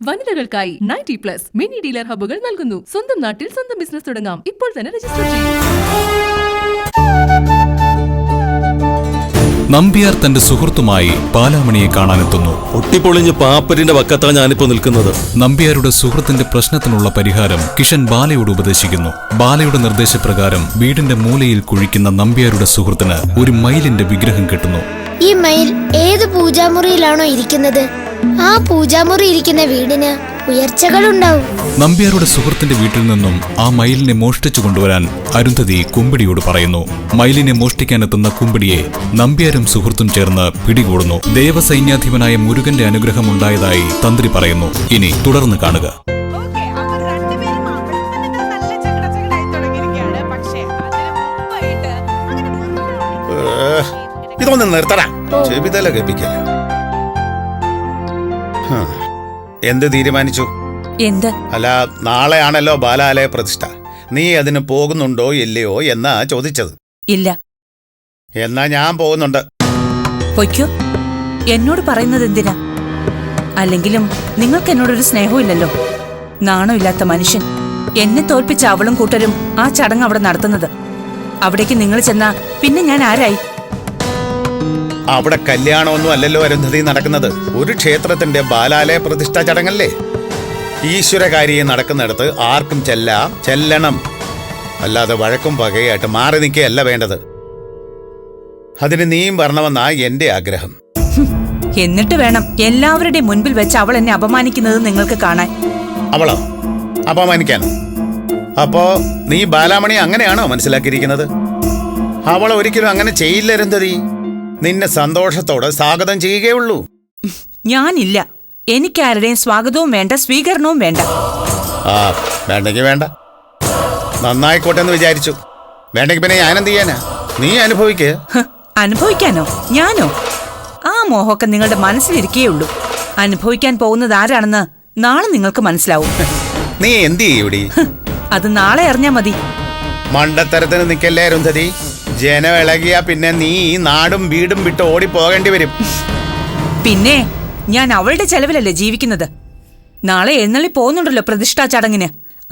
വനിതകൾക്കായി 90+ mini dealer ഹബ്ബുകൾ നൽകുന്നു. സ്വന്തം നാട്ടിൽ സ്വന്തം ബിസിനസ് തുടങ്ങാം. ഇപ്പോൾ തന്നെ രജിസ്റ്റർ ചെയ്യൂ. നമ്പ്യാർ തന്റെ സുഹൃത്തുമായി ബാലാമണിയെ കാണാനെത്തുന്നു. ഒട്ടിപ്പൊളിഞ്ഞ് പാപ്പരിന്റെ പക്കത്താ ഞാനിപ്പോ നിൽക്കുന്നത്. നമ്പ്യാരുടെ സുഹൃത്തിന്റെ പ്രശ്നത്തിനുള്ള പരിഹാരം കിഷൻ ബാലയോട് ഉപദേശിക്കുന്നു. ബാലയുടെ നിർദ്ദേശപ്രകാരം വീടിന്റെ മൂലയിൽ കുഴിക്കുന്ന നമ്പ്യാരുടെ സുഹൃത്തിന് ഒരു മയിലിന്റെ വിഗ്രഹം കിട്ടുന്നു. ഈ മയിൽ ഏത് പൂജാമുറിയിലാണോ ഇരിക്കുന്നത്, ആ പൂജാമുറി ഇരിക്കുന്ന വീടിന് ഉയർച്ചകളുണ്ടാവും. നമ്പ്യാരുടെ സുഹൃത്തിന്റെ വീട്ടിൽ നിന്നും ആ മയിലിനെ മോഷ്ടിച്ചു കൊണ്ടുവരാൻ അരുന്ധതി കുമ്പിടിയോട് പറയുന്നു. മയിലിനെ മോഷ്ടിക്കാനെത്തുന്ന കുമ്പിടിയെ നമ്പ്യാരും സുഹൃത്തും ചേർന്ന് പിടികൂടുന്നു. ദേവസൈന്യാധിപനായ മുരുകന്റെ അനുഗ്രഹം ഉണ്ടായതായി തന്ത്രി പറയുന്നു. ഇനി തുടർന്ന് കാണുക. ഇതൊന്ന് നിർത്തടാ, ചെവിതല കേൾപ്പിക്കല്ല. എന്ത് തീരുമാനിച്ചു? എന്ത്? അല്ല, നാളെയാണല്ലോ ബാലാലയ പ്രതിഷ്ഠ. നീ അതിന് പോകുന്നുണ്ടോ ഇല്ലയോ എന്നാ ചോദിച്ചത്. ഇല്ല. എന്നാ ഞാൻ പോകുന്നുണ്ട്. പൊയ്ക്കോ. എന്നോട് പറയുന്നത് എന്തിനാ? അല്ലെങ്കിലും നിങ്ങൾക്ക് എന്നോടൊരു സ്നേഹവും ഇല്ലല്ലോ. നാണമില്ലാത്ത മനുഷ്യൻ. എന്നെ തോൽപ്പിച്ച അവളും കൂട്ടരും ആ ചടങ്ങ് അവിടെ നടത്തുന്നത്. അവിടേക്ക് നിങ്ങൾ ചെന്നാ പിന്നെ ഞാൻ ആരായി? അവിടെ കല്യാണമൊന്നും അല്ലല്ലോ അരുന്ധതി നടക്കുന്നത്. ഒരു ക്ഷേത്രത്തിന്റെ ബാലാലയ പ്രതിഷ്ഠാ ചടങ്ങല്ലേ. ഈശ്വരകാരിയെ നടക്കുന്നിടത്ത് ആർക്കും ചെല്ലണം. അല്ലാതെ വഴക്കും പകയായിട്ട് മാറി നിൽക്കുകയല്ല വേണ്ടത്. അതിന് നീയും വരണമെന്നാ എന്റെ ആഗ്രഹം. എന്നിട്ട് വേണം എല്ലാവരുടെയും മുൻപിൽ വെച്ച് അവൾ എന്നെ അപമാനിക്കുന്നത് നിങ്ങൾക്ക് കാണാൻ. അവളോ അപമാനിക്കാനോ? അപ്പോ നീ ബാലാമണി അങ്ങനെയാണോ മനസ്സിലാക്കിയിരിക്കുന്നത്? അവൾ ഒരിക്കലും അങ്ങനെ ചെയ്യില്ല അരുന്ധതി. നിന്നെ സന്തോഷത്തോടെ സ്വാഗതം ചെയ്യുകയുള്ളൂ. ഞാനില്ല. എനിക്കാരുടെയും സ്വാഗതവും വേണ്ട, സ്വീകരണവും വേണ്ട. വേണ്ടെങ്കിൽ വേണ്ട. നന്നായിക്കോട്ടെ എന്ന് വിചാരിച്ചു. വേണ്ടെങ്കിൽ പിന്നെ ഞാനെന്ത് ചെയ്യാനാ? നീ അനുഭവിക്ക്. അനുഭവിക്കാനോ? ഞാനോ? ആ മോഹമൊക്കെ നിങ്ങളുടെ മനസ്സിലിരിക്കേയുള്ളൂ. അനുഭവിക്കാൻ പോകുന്നത് ആരാണെന്ന് നാളെ നിങ്ങൾക്ക് മനസ്സിലാവും. നീ എന്ത് ചെയ്യൂടി? അത് നാളെ അറിഞ്ഞാ മതി. മണ്ടത്തരത്തിന് നിൽക്കല്ലേ അരുന്ധതി. ജനം ഇളകിയാ പിന്നെ നീ ഈ നാടും വീടും വിട്ട് ഓടിപ്പോകേണ്ടി വരും. പിന്നെ ഞാൻ അവളുടെ ചെലവിലല്ലേ ജീവിക്കുന്നത്. നാളെ എഴുന്നള്ളി പോകുന്നുണ്ടല്ലോ പ്രതിഷ്ഠാ ചടങ്ങിന്.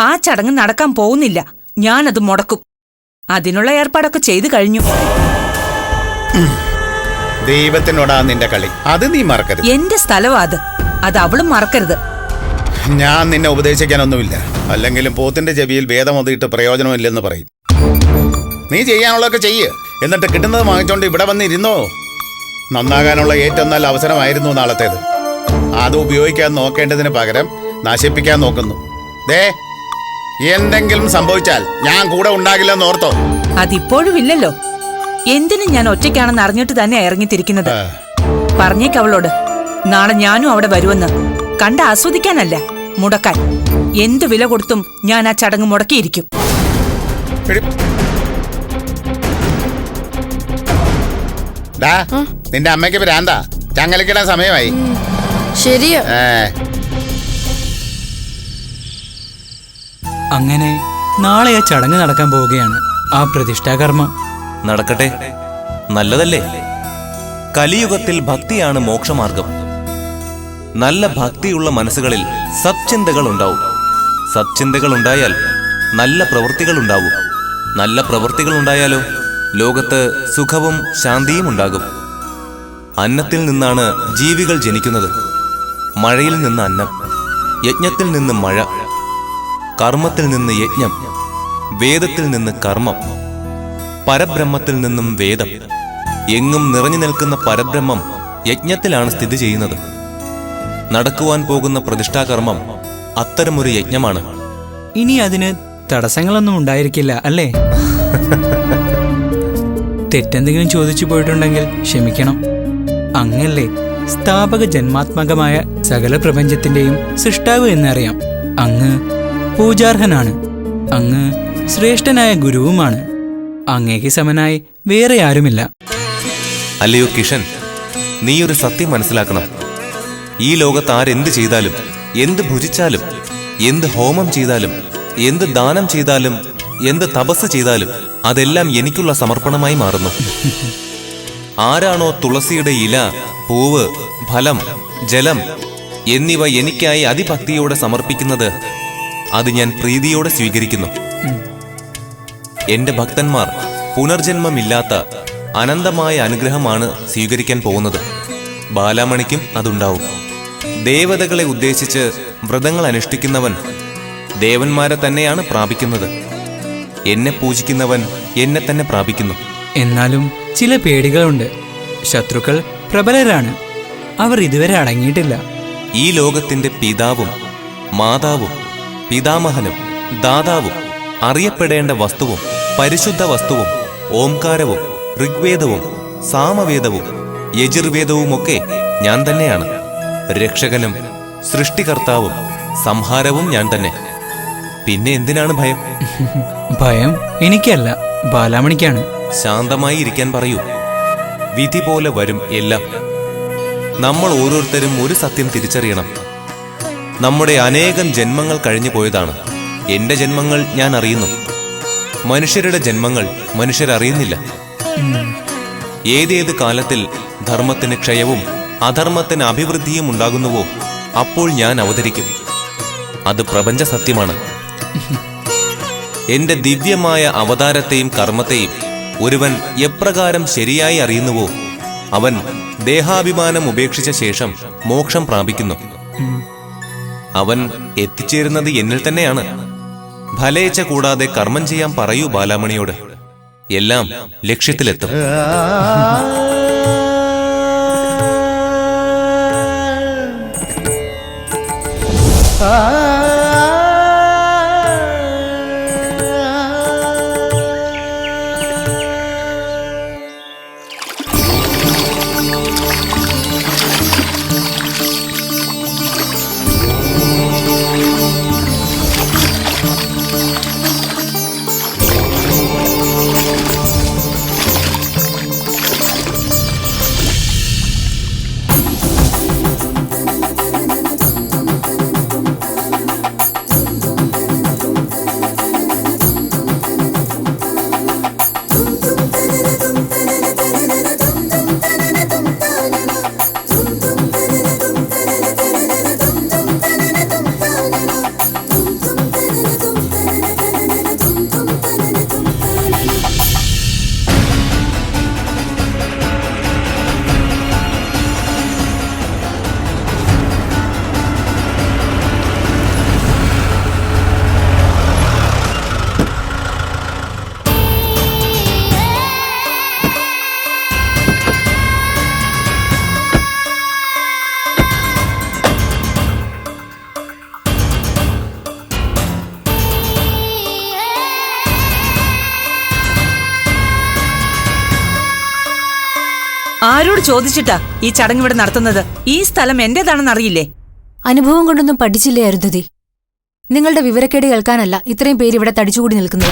ആ ചടങ്ങ് നടക്കാൻ പോകുന്നില്ല. ഞാനത് മുടക്കും. അതിനുള്ള ഏർപ്പാടൊക്കെ ചെയ്തു കഴിഞ്ഞു. ദൈവത്തിനോടാ നിന്റെ കളി. അത് നീ മറക്കരുത്. എന്റെ സ്ഥലവാ അത്. അത് അവളും മറക്കരുത്. ഞാൻ നിന്നെ ഉപദേശിക്കാനൊന്നുമില്ല. അല്ലെങ്കിലും പോത്തിന്റെ ചെവിയിൽ വേദമൊതിയിട്ട് പ്രയോജനമില്ലെന്ന് പറയും. നീ ചെയ്യാനുള്ളതൊക്കെ ചെയ്യ്. എന്നിട്ട് കിട്ടുന്നത് വാങ്ങിച്ചോണ്ട് ഇവിടെ വന്നിരുന്നോ. നന്നാകാനുള്ള ഏറ്റവും നല്ല അവസരമായിരുന്നു നാളത്തേത്. അത് ഉപയോഗിക്കാൻ നോക്കേണ്ടതിന് പകരം നശിപ്പിക്കാൻ നോക്കുന്നു. ദേ, എന്തെങ്കിലും സംഭവിച്ചാൽ ഞാൻ കൂടെ ഉണ്ടാകില്ലെന്ന് ഓർത്തോ. അതിപ്പോഴും ഇല്ലല്ലോ. എന്തിനും ഞാൻ ഒറ്റയ്ക്കാണെന്ന് അറിഞ്ഞിട്ട് തന്നെ ഇറങ്ങിത്തിരിക്കുന്നത്. പറഞ്ഞേക്കവളോട് നാളെ ഞാനും അവിടെ വരുമെന്ന്. കണ്ട് ആസ്വദിക്കാനല്ല, മുടക്കാൻ. എന്ത് വില കൊടുത്തും ഞാൻ ആ ചടങ്ങ് മുടക്കിയിരിക്കും. നിന്റെ അമ്മയ്ക്ക് ഭ്രാന്താ. ചങ്ങലക്കിടാൻ സമയമായി. ശരിയാ. അങ്ങനെ നാളെ ആ ചടങ്ങ് നടക്കാൻ പോവുകയാണ്. ആ പ്രതിഷ്ഠാകർമ്മം നടക്കട്ടെ. നല്ലതല്ലേ? കലിയുഗത്തിൽ ഭക്തിയാണ് മോക്ഷമാർഗം. നല്ല ഭക്തിയുള്ള മനസ്സുകളിൽ സത്ചിന്തകൾ ഉണ്ടാവും. സത്ചിന്തകൾ ഉണ്ടായാൽ നല്ല പ്രവൃത്തികൾ ഉണ്ടാവും. നല്ല പ്രവൃത്തികൾ ഉണ്ടായാലോ ലോകത്ത് സുഖവും ശാന്തിയും ഉണ്ടാകും. അന്നത്തിൽ നിന്നാണ് ജീവികൾ ജനിക്കുന്നത്. മഴയിൽ നിന്ന് അന്നം, യജ്ഞത്തിൽ നിന്ന് മഴ, കർമ്മത്തിൽ നിന്ന് യജ്ഞം, വേദത്തിൽ നിന്ന് കർമ്മം, പരബ്രഹ്മത്തിൽ നിന്നും വേദം. എങ്ങും നിറഞ്ഞു നിൽക്കുന്ന പരബ്രഹ്മം യജ്ഞത്തിലാണ് സ്ഥിതി ചെയ്യുന്നത്. നടക്കുവാൻ പോകുന്ന പ്രതിഷ്ഠാകർമ്മം അത്തരമൊരു യജ്ഞമാണ്. ഇനി അതിന് തടസ്സങ്ങളൊന്നും ഉണ്ടായിരിക്കില്ല അല്ലേ? തെറ്റെന്തെങ്കിലും ചോദിച്ചു പോയിട്ടുണ്ടെങ്കിൽ ക്ഷമിക്കണം. അങ്ങല്ലേ സ്ഥാപക ജന്മാത്മകമായ സകല പ്രപഞ്ചത്തിന്റെയും സൃഷ്ടാവ് എന്നറിയാം. അങ്ങ് പൂജാർഹനാണ്. അങ്ങ് ശ്രേഷ്ഠനായ ഗുരുവുമാണ്. അങ്ങേക്ക് സമനായി വേറെ ആരുമില്ല. അല്ലയോ കിഷൻ, നീയൊരു സത്യം മനസ്സിലാക്കണം. ഈ ലോകത്ത് ആരെന്ത് ചെയ്താലും, എന്ത് ഭുജിച്ചാലും, എന്ത് ഹോമം ചെയ്താലും, എന്ത് ദാനം ചെയ്താലും, എന്ത് തപസ് ചെയ്താലും അതെല്ലാം എനിക്കുള്ള സമർപ്പണമായി മാറുന്നു. ആരാണോ തുളസിയുടെ ഇല, പൂവ്, ഫലം, ജലം എന്നിവ എനിക്കായി അതിഭക്തിയോടെ സമർപ്പിക്കുന്നത് അത് ഞാൻ പ്രീതിയോടെ സ്വീകരിക്കുന്നു. എന്റെ ഭക്തന്മാർ പുനർജന്മമില്ലാത്ത അനന്തമായ അനുഗ്രഹമാണ് സ്വീകരിക്കാൻ പോകുന്നത്. ബാലാമണിക്കും അതുണ്ടാവും. ദേവതകളെ ഉദ്ദേശിച്ച് വ്രതങ്ങൾ അനുഷ്ഠിക്കുന്നവൻ ദേവന്മാരെ തന്നെയാണ് പ്രാപിക്കുന്നത്. എന്നെ പൂജിക്കുന്നവൻ എന്നെ തന്നെ പ്രാപിക്കുന്നു. എന്നാലും ചില പേടികളുണ്ട്. ശത്രുക്കൾ പ്രബലരാണ്. അവർ ഇതുവരെ അടങ്ങിയിട്ടില്ല. ഈ ലോകത്തിന്റെ പിതാവും മാതാവും പിതാമഹനും ദാതാവും അറിയപ്പെടേണ്ട വസ്തുവും പരിശുദ്ധ വസ്തുവും ഓംകാരവും ഋഗ്വേദവും സാമവേദവും യജുർവേദവുമൊക്കെ ഞാൻ തന്നെയാണ്. രക്ഷകനും സൃഷ്ടികർത്താവും സംഹാരവും ഞാൻ തന്നെ. പിന്നെ എന്തിനാണ് ഭയം? ഭയം എനിക്കല്ല, ബാലാമണിക്കാണ്. ശാന്തമായി ഇരിക്കാൻ പറയൂ. വിധി പോലെ വരും എല്ലാം. നമ്മൾ ഓരോരുത്തരും ഒരു സത്യം തിരിച്ചറിയണം. നമ്മുടെ അനേകം ജന്മങ്ങൾ കഴിഞ്ഞു പോയതാണ്. എന്റെ ജന്മങ്ങൾ ഞാൻ അറിയുന്നു. മനുഷ്യരുടെ ജന്മങ്ങൾ മനുഷ്യരറിയുന്നില്ല. ഏതേത് കാലത്തിൽ ധർമ്മത്തിന് ക്ഷയവും അധർമ്മത്തിന് അഭിവൃദ്ധിയും ഉണ്ടാകുന്നുവോ അപ്പോൾ ഞാൻ അവതരിക്കും. അത് പ്രപഞ്ച സത്യമാണ്. എന്റെ ദിവ്യമായ അവതാരത്തെയും കർമ്മത്തെയും ഒരുവൻ എപ്രകാരം ശരിയായി അറിയുന്നുവോ അവൻ ദേഹാഭിമാനം ഉപേക്ഷിച്ച ശേഷം മോക്ഷം പ്രാപിക്കുന്നു. അവൻ എത്തിച്ചേരുന്നത് എന്നിൽ തന്നെയാണ്. ഫലേച്ഛ കൂടാതെ കർമ്മം ചെയ്യാൻ പറയൂ ബാലാമണിയോട്. എല്ലാം ലക്ഷ്യത്തിലെത്തും. ആരോട് ചോദിച്ചിട്ടാ ഈ ചടങ്ങ് ഇവിടെ നടത്തുന്നത്? ഈ സ്ഥലം എന്റേതാണെന്ന് അറിയില്ലേ? അനുഭവം കൊണ്ടൊന്നും പഠിച്ചില്ലേ അരുന്ധതി? നിങ്ങളുടെ വിവരക്കേട് കേൾക്കാനല്ല ഇത്രയും പേര് ഇവിടെ തടിച്ചുകൂടി നിൽക്കുന്നത്.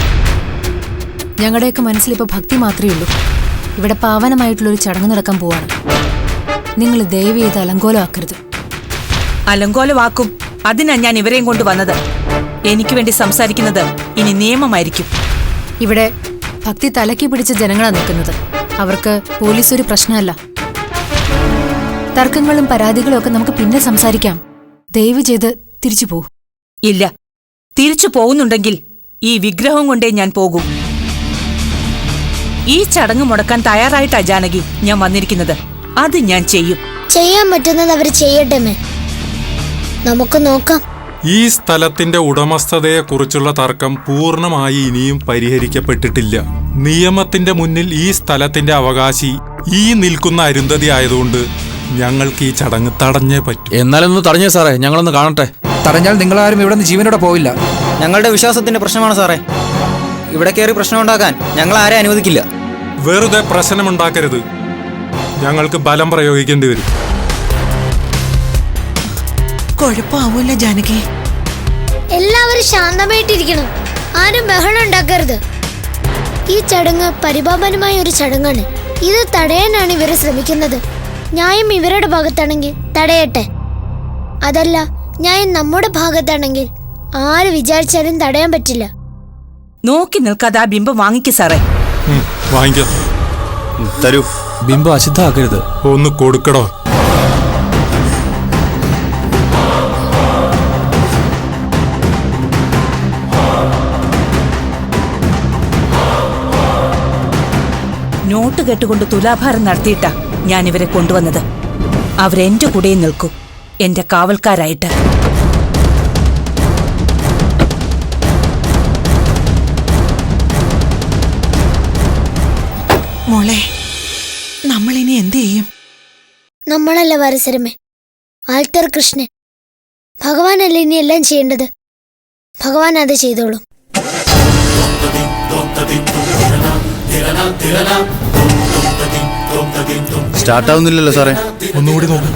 ഞങ്ങളുടെയൊക്കെ മനസ്സിലിപ്പോ ഭക്തി മാത്രമേ ഉള്ളൂ. ഇവിടെ പാവനമായിട്ടുള്ളൊരു ചടങ്ങ് നടക്കാൻ പോവാണ്. നിങ്ങൾ ദയവ് ചെയ്ത് അലങ്കോലമാക്കരുത്. അലങ്കോലവാക്കും. അതിനാ ഞാൻ ഇവരെയും കൊണ്ടുവന്നത്. എനിക്ക് വേണ്ടി സംസാരിക്കുന്നത് ഇനി നിയമമായിരിക്കും. ഇവിടെ ഭക്തി തലക്കി പിടിച്ച ജനങ്ങളാ നിൽക്കുന്നത്. അവർക്ക് പോലീസ് ഒരു പ്രശ്നമല്ല. തർക്കങ്ങളും പരാതികളും ഒക്കെ നമുക്ക് പിന്നെ സംസാരിക്കാം. ദയവ് ചെയ്ത് തിരിച്ചു പോ. ഇല്ല, തിരിച്ചു പോകുന്നുണ്ടെങ്കിൽ ഈ വിഗ്രഹം കൊണ്ടേ ഞാൻ പോകൂ. ഈ ചടങ്ങ് മുടക്കാൻ തയ്യാറായിട്ടാ ജാനകി ഞാൻ വന്നിരിക്കുന്നത്. അത് ഞാൻ ചെയ്യും. ചെയ്യാൻ പറ്റുന്നത് അവർ ചെയ്യട്ടെ. നമുക്ക് നോക്കാം. ഈ സ്ഥലത്തിന്റെ ഉടമസ്ഥതയെക്കുറിച്ചുള്ള തർക്കം പൂർണ്ണമായി ഇനിയും പരിഹരിക്കപ്പെട്ടിട്ടില്ല. നിയമത്തിന്റെ മുന്നിൽ ഈ സ്ഥലത്തിന്റെ അവകാശി ഈ നിൽക്കുന്ന അരുന്ധതി ആയതുകൊണ്ട് ഞങ്ങൾക്ക് ഈ ചടങ്ങ് തടഞ്ഞേ പറ്റൂ. എന്നാലൊന്ന് തടഞ്ഞേ സാറേ, ഞങ്ങളൊന്ന് കാണട്ടെ. തടഞ്ഞാൽ നിങ്ങളാരും ഇവിടെ നിന്ന് ജീവനോടെ പോവില്ല. ഞങ്ങളുടെ വിശ്വാസത്തിന്റെ പ്രശ്നമാണ് സാറേ. ഇവിടെ കയറി പ്രശ്നമുണ്ടാക്കാൻ ഞങ്ങൾ ആരെ അനുവദിക്കില്ല. വെറുതെ പ്രശ്നമുണ്ടാക്കരുത്. ഞങ്ങൾക്ക് ബലം പ്രയോഗിക്കേണ്ടി വരും. കുഴപ്പമാവൂല്ല ജാനകി. എല്ലാവരും ശാന്തമായിട്ടിരിക്കണം. ആരും ബഹളം ഉണ്ടാക്കരുത്. ഈ ചടങ്ങ് പരിപാവനമായ ഒരു ചടങ്ങാണ്. ഇത് തടയാനാണ് ഇവര് ശ്രമിക്കുന്നത്. ന്യായം ഇവരുടെ ഭാഗത്താണെങ്കിൽ തടയട്ടെ. അതല്ല, ന്യായം നമ്മുടെ ഭാഗത്താണെങ്കിൽ ആര് വിചാരിച്ചാലും തടയാൻ പറ്റില്ല. നോക്കി നിൽക്കാതെ ആ ബിംബം വാങ്ങിക്കു സാറേ. വാങ്ങിക്കോ. തരൂ. ബിംബം അശുദ്ധമാക്കരുത്. ഒന്ന് കൊടുക്കടോ. കൂട്ടുകെട്ടുകൊണ്ട് തുലാഭാരം നടത്തിയിട്ടാ ഞാൻ ഇവരെ കൊണ്ടുവന്നത്. അവരെന്റെ കൂടെ നിൽക്കൂ, എന്റെ കാവൽക്കാരായിട്ട്. മോളെ, നമ്മളിനി എന്ത് ചെയ്യും? നമ്മളല്ല വരസരമേ, ആൽത്തർ കൃഷ്ണൻ. ഭഗവാനല്ലേ ഇനി എല്ലാം ചെയ്യേണ്ടത്. ഭഗവാൻ അത് ചെയ്തോളൂ. സ്റ്റാർട്ടാവുന്നില്ലല്ലോ സാറേ. ഒന്നുകൂടി നോക്കാം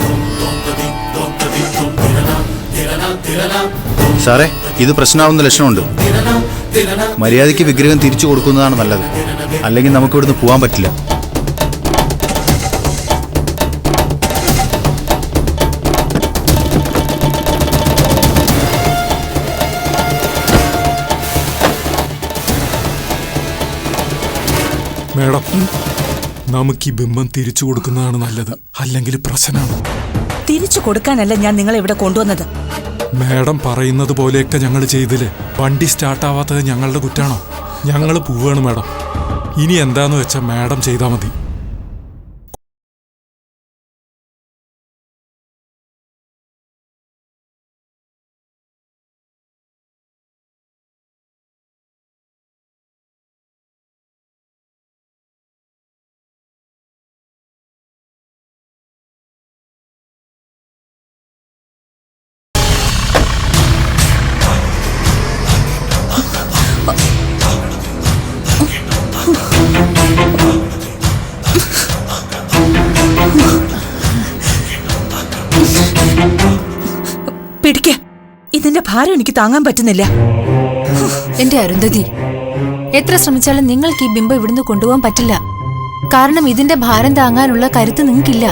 സാറേ, ഇത് പ്രശ്നമാവുന്ന ലക്ഷണമുണ്ട്. മര്യാദയ്ക്ക് വിഗ്രഹം തിരിച്ചു കൊടുക്കുന്നതാണ് നല്ലത്, അല്ലെങ്കിൽ നമുക്ക് ഇവിടുന്ന് പോകാൻ പറ്റില്ല. മേഡം, നമുക്ക് ഈ ബിംബം തിരിച്ചു കൊടുക്കുന്നതാണ് നല്ലത്, അല്ലെങ്കിൽ പ്രശ്നമാണ്. തിരിച്ചു കൊടുക്കാനല്ല ഞാൻ നിങ്ങളെ ഇവിടെ കൊണ്ടുവന്നത്. മേഡം പറയുന്നത് പോലെയൊക്കെ ഞങ്ങൾ ചെയ്തില്ലേ? വണ്ടി സ്റ്റാർട്ടാവാത്തത് ഞങ്ങളുടെ കുറ്റാണോ? ഞങ്ങൾ പോവുകയാണ് മേഡം. ഇനി എന്താന്ന് വെച്ചാൽ മേഡം ചെയ്താൽ മതി. പിടിക്ക, ഇതിന്റെ ഭാരം എനിക്ക് താങ്ങാൻ പറ്റുന്നില്ല. എന്റെ അരുന്ധതി, എത്ര ശ്രമിച്ചാലും നിങ്ങൾക്ക് ഈ ബിംബം ഇവിടുന്ന് കൊണ്ടുപോകാൻ പറ്റില്ല. കാരണം ഇതിന്റെ ഭാരം താങ്ങാനുള്ള കരുത്ത് നിങ്ങൾക്കില്ല.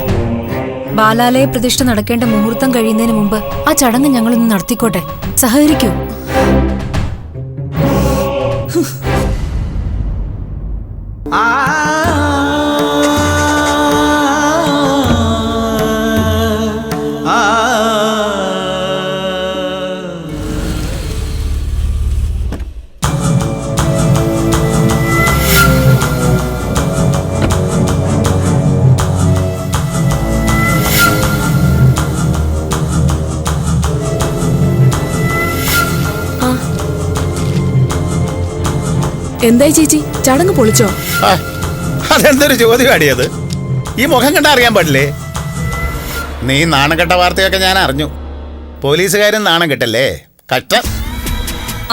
ബാലാലയ പ്രതിഷ്ഠ നടക്കേണ്ട മുഹൂർത്തം കഴിയുന്നതിന് മുമ്പ് ആ ചടങ്ങ് ഞങ്ങളൊന്ന് നടത്തിക്കോട്ടെ. സഹകരിക്കൂ. എന്തായി ചേച്ചി, ചടങ്ങ് പൊളിച്ചോ? അതെന്തൊരു ചോദ്യമാടിയത്? ഈ മുഖം കണ്ടാ അറിയാൻ പാടില്ലേ? നീ നാണം കെട്ട വാർത്തയൊക്കെ ഞാൻ അറിഞ്ഞു. പോലീസുകാരും നാണം കെട്ടല്ലേ? കഷ്ടം.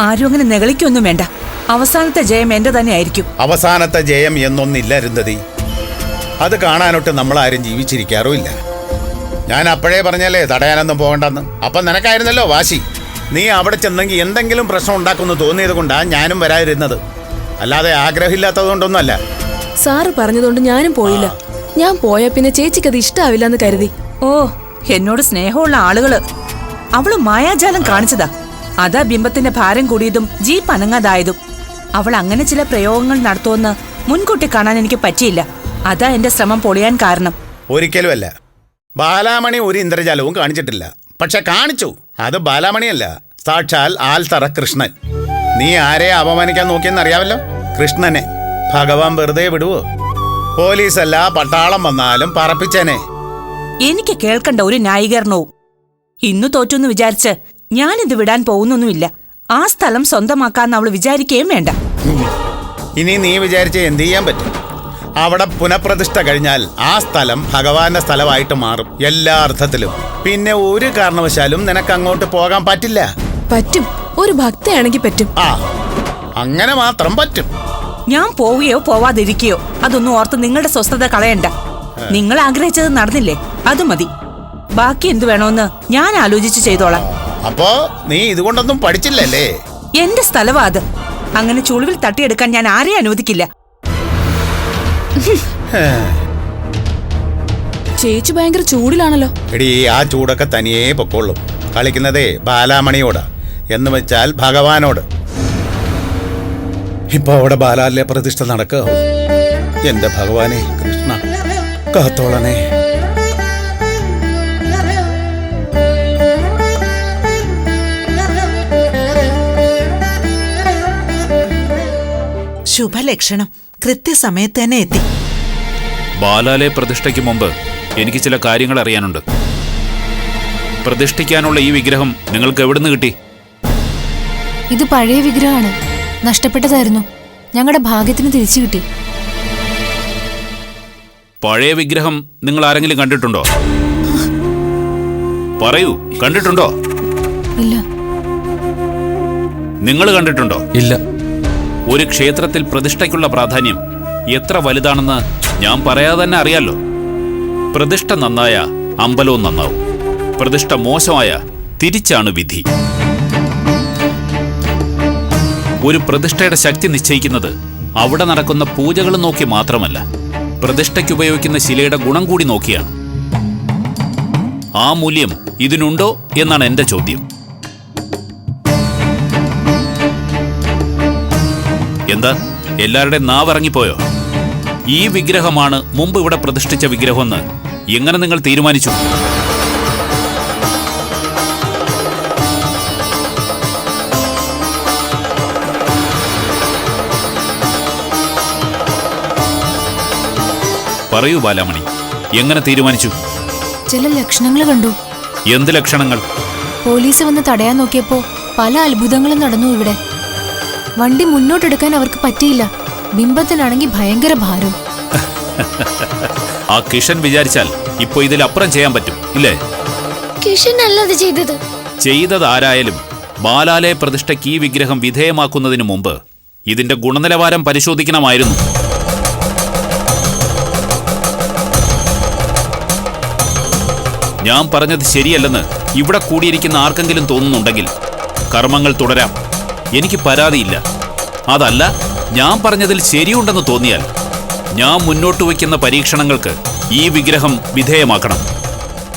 ആരും അങ്ങനെ നെകളിക്കൊന്നും വേണ്ട. അവസാനത്തെ ജയം എന്റെ തന്നെ ആയിരിക്കും. അവസാനത്തെ ജയം എന്നൊന്നില്ല അരുന്ധതി. അത് കാണാനൊട്ട് നമ്മളാരും ജീവിച്ചിരിക്കാറുമില്ല. ഞാൻ അപ്പോഴേ പറഞ്ഞല്ലേ തടയാനൊന്നും പോകണ്ടെന്ന്. അപ്പം നിനക്കായിരുന്നല്ലോ വാശി. നീ അവിടെ ചെന്നെങ്കിൽ എന്തെങ്കിലും പ്രശ്നം ഉണ്ടാക്കുമെന്ന് തോന്നിയത് കൊണ്ടാണ് ഞാനും വരാതിരുന്നത്. അല്ലാതെ ആഗ്രഹമില്ലാത്തതുകൊണ്ടൊന്നുമല്ല. സാറ് പറഞ്ഞതുകൊണ്ട് ഞാനും പോയില്ല. ഞാൻ പോയ പിന്നെ ചേച്ചിക്ക് അത് ഇഷ്ടാവില്ല എന്ന് കരുതി. ഓ, എന്നോട് സ്നേഹമുള്ള ആളുകള്. അവള് മായാജാലം കാണിച്ചതാ. അതാ ബിംബത്തിന്റെ ഭാരം കൂടിയതും ജീപ്പ് അനങ്ങാതായതും. അവൾ അങ്ങനെ ചില പ്രയോഗങ്ങൾ നടത്തുമെന്ന് മുൻകൂട്ടി കാണാൻ എനിക്ക് പറ്റിയില്ല. അതാ എന്റെ ശ്രമം പൊളിയാൻ കാരണം. ഒരിക്കലുമല്ല. ബാലാമണി ഒരു ഇന്ദ്രജാലവും കാണിച്ചിട്ടില്ല. പക്ഷെ കാണിച്ചു. അത് ബാലാമണിയല്ല, സാക്ഷാൽ ആൽത്തറ കൃഷ്ണൻ. നീ ആരെ അപമാനിക്കാൻ നോക്കിയെന്ന് അറിയാമല്ലോ? കൃഷ്ണനെ. ഭഗവാൻ വെറുതെ വിടുവോ? പോലീസല്ല പട്ടാളം വന്നാലും പറപ്പിച്ചേനെ. എനിക്ക് കേൾക്കണ്ട ഒരു ന്യായീകരണവും. ഇന്നു തോറ്റെന്ന് വിചാരിച്ച് ഞാനിത് വിടാൻ പോകുന്നൊന്നുമില്ല. ആ സ്ഥലം സ്വന്തമാക്കാന്ന് അവള് വിചാരിക്കുകയും വേണ്ട. ഇനി നീ വിചാരിച്ച എന്ത് ചെയ്യാൻ പറ്റും? അവിടെ പുനഃപ്രതിഷ്ഠ കഴിഞ്ഞാൽ ആ സ്ഥലം ഭഗവാന്റെ സ്ഥലമായിട്ട് മാറും എല്ലാ അർത്ഥത്തിലും. പിന്നെ ഒരു കാരണവശാലും നിനക്ക് അങ്ങോട്ട് പോകാൻ പറ്റില്ല. പറ്റും, ഒരു ഭക്തയാണെങ്കിൽ പറ്റും. ആ, അങ്ങനെ മാത്രം പറ്റും. ഞാൻ പോവുകയോ പോവാതിരിക്കുകയോ അതൊന്നും ഓർത്ത് നിങ്ങളുടെ സ്വസ്ഥത കളയണ്ട. നിങ്ങൾ ആഗ്രഹിച്ചത് നടന്നില്ലേ, അത് മതി. ബാക്കി എന്തു വേണോന്ന് ഞാൻ ആലോചിച്ച് ചെയ്തോളാം. അപ്പോ നീ ഇതുകൊണ്ടൊന്നും പഠിച്ചില്ലല്ലേ? എന്റെ സ്ഥലവാ അത്. അങ്ങനെ ചുളിവിൽ തട്ടിയെടുക്കാൻ ഞാൻ ആരെയും അനുവദിക്കില്ല. ചേച്ചി ഭയങ്കര ചൂടിലാണല്ലോ. എടീ, ആ ചൂടൊക്കെ തനിയേ പൊക്കോളും. കളിക്കുന്നതേ ബാലാമണിയോടാ, എന്ന് വെച്ചാൽ ഭഗവാനോട്. ഇപ്പൊ അവിടെ ബാലാലയ പ്രതിഷ്ഠ നടക്കുക. എന്റെ ഭഗവാനെ കൃഷ്ണ, കാത്തോളനെ. ശുഭലക്ഷണം. കൃത്യസമയത്ത് തന്നെ എത്തി. ബാലാലയ പ്രതിഷ്ഠയ്ക്ക് മുമ്പ് എനിക്ക് ചില കാര്യങ്ങൾ അറിയാനുണ്ട്. പ്രതിഷ്ഠിക്കാനുള്ള ഈ വിഗ്രഹം നിങ്ങൾക്ക് എവിടുന്ന് കിട്ടി? ഇത് പഴയ വിഗ്രഹമാണ്, നഷ്ടപ്പെട്ടതായിരുന്നു. ഞങ്ങളുടെ ഭാഗ്യത്തിന് തിരിച്ചു കിട്ടി. പഴയ വിഗ്രഹം നിങ്ങൾ ആരെങ്കിലും കണ്ടിട്ടുണ്ടോ? പറയൂ, കണ്ടിട്ടുണ്ടോ? ഇല്ല. നിങ്ങൾ കണ്ടിട്ടുണ്ടോ? ഇല്ല. ഒരു ക്ഷേത്രത്തിൽ പ്രതിഷ്ഠയ്ക്കുള്ള പ്രാധാന്യം എത്ര വലുതാണെന്ന് ഞാൻ പറയാതെ തന്നെ അറിയാലോ. പ്രതിഷ്ഠ നന്നായ അമ്പലവും നന്നാവും, പ്രതിഷ്ഠ മോശമായ തിരിച്ചാണ് വിധി. ഒരു പ്രതിഷ്ഠയുടെ ശക്തി നിശ്ചയിക്കുന്നത് അവിടെ നടക്കുന്ന പൂജകൾ നോക്കി മാത്രമല്ല, പ്രതിഷ്ഠയ്ക്ക് ഉപയോഗിക്കുന്ന ശിലയുടെ ഗുണം കൂടി നോക്കിയാണ്. ആ മൂല്യം ഇതിനുണ്ടോ എന്നാണ് എന്റെ ചോദ്യം. എന്താ എല്ലാവരുടെയും നാവിറങ്ങിപ്പോയോ? ഈ വിഗ്രഹമാണ് മുമ്പ് ഇവിടെ പ്രതിഷ്ഠിച്ച വിഗ്രഹമെന്ന് എങ്ങനെ നിങ്ങൾ തീരുമാനിച്ചു? പറയൂ ബാലാമണി, എങ്ങനെ തീരുമാനിച്ചു? ചില ലക്ഷണങ്ങൾ കണ്ടു. എന്ത് ലക്ഷണങ്ങൾ? പോലീസ് വന്ന് തടയാൻ നോക്കിയപ്പോ പല അത്ഭുതങ്ങളും നടന്നു ഇവിടെ. വണ്ടി മുന്നോട്ടെടുക്കാൻ അവർക്ക് പറ്റിയില്ല. ബിംബത്തിനാണെങ്കിൽ ഭയങ്കര ഭാരം. ആ കിഷൻ വിചാരിച്ചാൽ ഇപ്പൊ ഇതിലപ്പുറം ചെയ്യാൻ പറ്റും, ഇല്ലേ? കിഷൻ അല്ലത് ചെയ്തത്. ചെയ്തത് ആരായാലും ബാലാലയ പ്രതിഷ്ഠയ്ക്ക് ഈ വിഗ്രഹം വിധേയമാക്കുന്നതിന് മുമ്പ് ഇതിന്റെ ഗുണനിലവാരം പരിശോധിക്കണമായിരുന്നു. ഞാൻ പറഞ്ഞത് ശരിയല്ലെന്ന് ഇവിടെ കൂടിയിരിക്കുന്ന ആർക്കെങ്കിലും തോന്നുന്നുണ്ടെങ്കിൽ കർമ്മങ്ങൾ തുടരാം, എനിക്ക് പരാതിയില്ല. അതല്ല, ഞാൻ പറഞ്ഞതിൽ ശരിയുണ്ടെന്ന് തോന്നിയാൽ ഞാൻ മുന്നോട്ട് വയ്ക്കുന്ന പരീക്ഷണങ്ങൾക്ക് ഈ വിഗ്രഹം വിധേയമാക്കണം.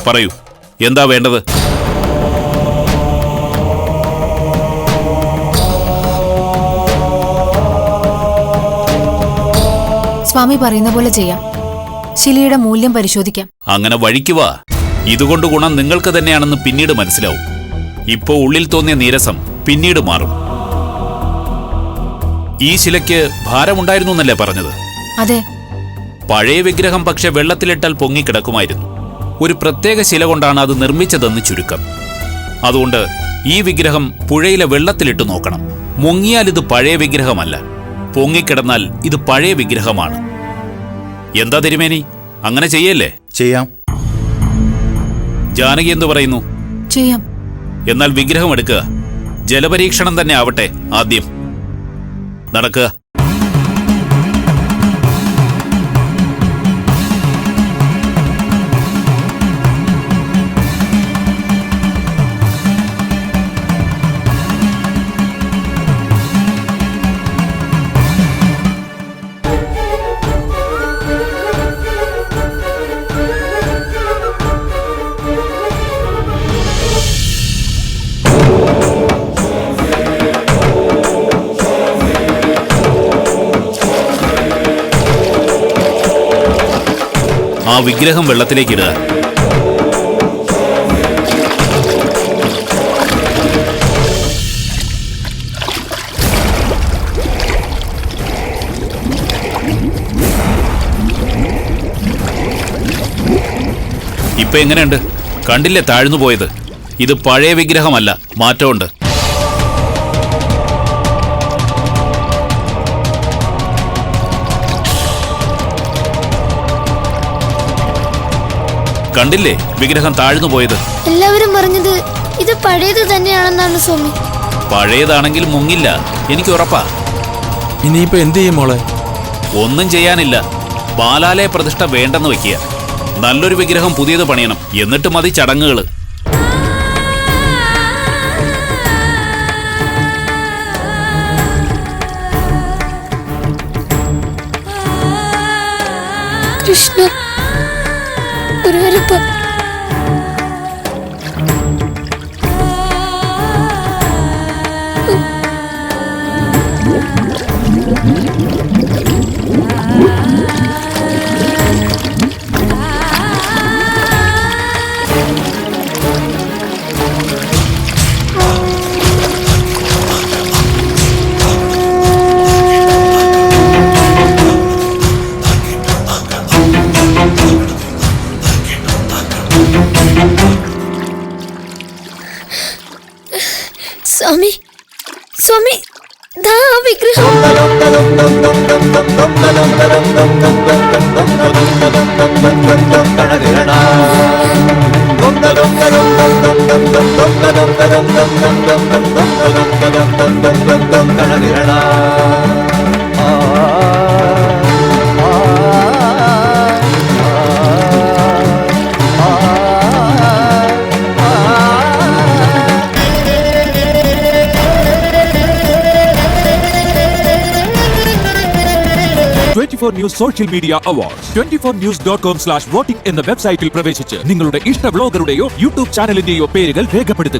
പറയൂ, എന്താ വേണ്ടത്? സ്വാമി പറയുന്ന പോലെ ചെയ്യാം. ശിലയുടെ മൂല്യം പരിശോധിക്കാം. അങ്ങനെ വഴിക്കുവാ. ഇതുകൊണ്ട് ഗുണം നിങ്ങൾക്ക് തന്നെയാണെന്ന് പിന്നീട് മനസ്സിലാവും. ഇപ്പോ ഉള്ളിൽ തോന്നിയ നീരസം പിന്നീട് മാറും. ഈ ശിലയ്ക്ക് ഭാരമുണ്ടായിരുന്നു എന്നല്ലേ പറഞ്ഞത്? അതെ. പഴയ വിഗ്രഹം പക്ഷെ വെള്ളത്തിലിട്ടാൽ പൊങ്ങിക്കിടക്കുമായിരുന്നു. ഒരു പ്രത്യേക ശില കൊണ്ടാണ് അത് നിർമ്മിച്ചതെന്ന് ചുരുക്കം. അതുകൊണ്ട് ഈ വിഗ്രഹം പുഴയിലെ വെള്ളത്തിലിട്ട് നോക്കണം. മുങ്ങിയാൽ ഇത് പഴയ വിഗ്രഹമല്ല, പൊങ്ങിക്കിടന്നാൽ ഇത് പഴയ വിഗ്രഹമാണ്. എന്താ തിരുമേനി, അങ്ങനെ ചെയ്യല്ലേ? ചെയ്യാം. ജാനകി എന്തു പറയുന്നു? ചെയ്യാം. എന്നാൽ വിഗ്രഹം എടുക്കുക. ജലപരീക്ഷണം തന്നെ ആവട്ടെ ആദ്യം. നടക്കുക. ആ വിഗ്രഹം വെള്ളത്തിലേക്കിടുക. ഇപ്പൊ എങ്ങനെയുണ്ട്? കണ്ടില്ലേ താഴ്ന്നു പോയത്? ഇത് പഴയ വിഗ്രഹമല്ല, മാറ്റമുണ്ട്. കണ്ടില്ലേ വിഗ്രഹം താഴ്ന്നു പോയത്? എല്ലാവരും പറഞ്ഞത് ഇത് പഴയത് തന്നെയാണെന്നാണ് സ്വാമി. പഴയതാണെങ്കിൽ മുങ്ങില്ല, എനിക്ക് ഉറപ്പാ. ഇനിയിപ്പോ എന്ത് ചെയ്യും മോളെ? ഒന്നും ചെയ്യാനില്ല. ബാലാലയ പ്രതിഷ്ഠ വേണ്ടെന്ന് വെക്കുക. നല്ലൊരു വിഗ്രഹം പുതിയത് പണിയണം, എന്നിട്ട് മതി ചടങ്ങുകൾ. കൃഷ്ണ, ഗുരുവായൂരപ്പ. സ്വാമി സ്വാമി ദാ ആ വിഗ്രഹം. News social media awards 24news.com/voting എന്ന വെബ്സൈറ്റിൽ പ്രവേശിച്ച് നിങ്ങളുടെ ഇഷ്ട ബ്ലോഗറുടെയോ യൂട്യൂബ് ചാനലിന്റെയോ പേരുകൾ രേഖപ്പെടുത്തുക.